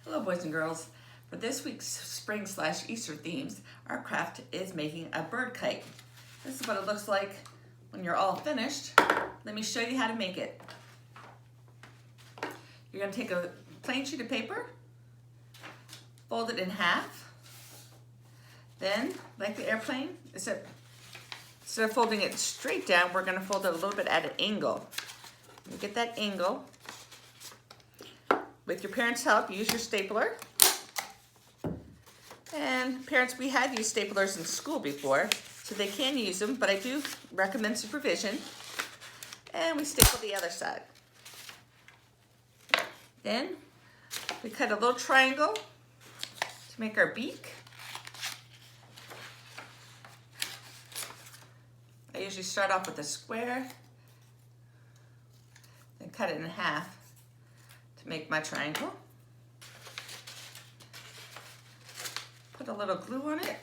Hello boys and girls. For this week's spring/Easter themes, our craft is making a bird kite. This is what it looks like when you're all finished. Let me show you how to make it. You're going to take a plain sheet of paper, fold it in half, then, like the airplane, instead of folding it straight down, we're going to fold it a little bit at an angle. You get that angle. With your parents' help, use your stapler. And parents, we have used staplers in school before, so they can use them, but I do recommend supervision. And we staple the other side. Then we cut a little triangle to make our beak. I usually start off with a square, then cut it in half to make my triangle. Put a little glue on it.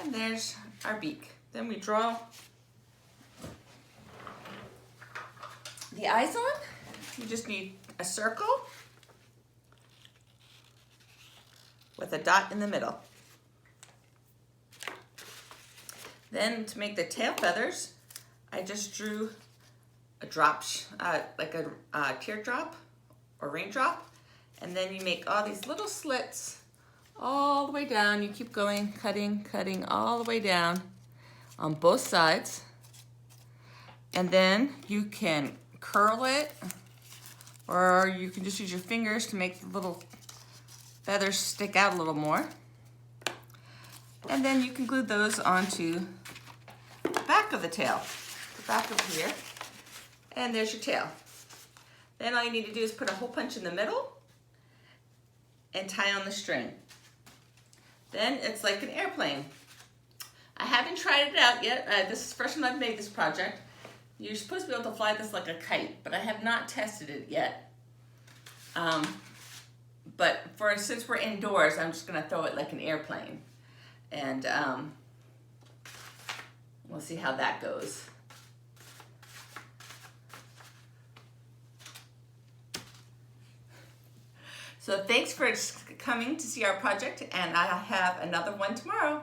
And there's our beak. Then we draw the eyes on. You just need a circle with a dot in the middle. Then to make the tail feathers, I just drew a drop, like a teardrop or raindrop, and then you make all these little slits all the way down. You keep going, cutting all the way down on both sides, and then you can curl it, or you can just use your fingers to make the little feathers stick out a little more, and then you can glue those onto the back of the tail. Back of here, and there's your tail. Then all you need to do is put a hole punch in the middle and tie on the string. Then it's like an airplane. I haven't tried it out yet. This is the first time I've made this project. You're supposed to be able to fly this like a kite, but I have not tested it yet. But since we're indoors, I'm just gonna throw it like an airplane, and we'll see how that goes. So thanks for coming to see our project, and I have another one tomorrow.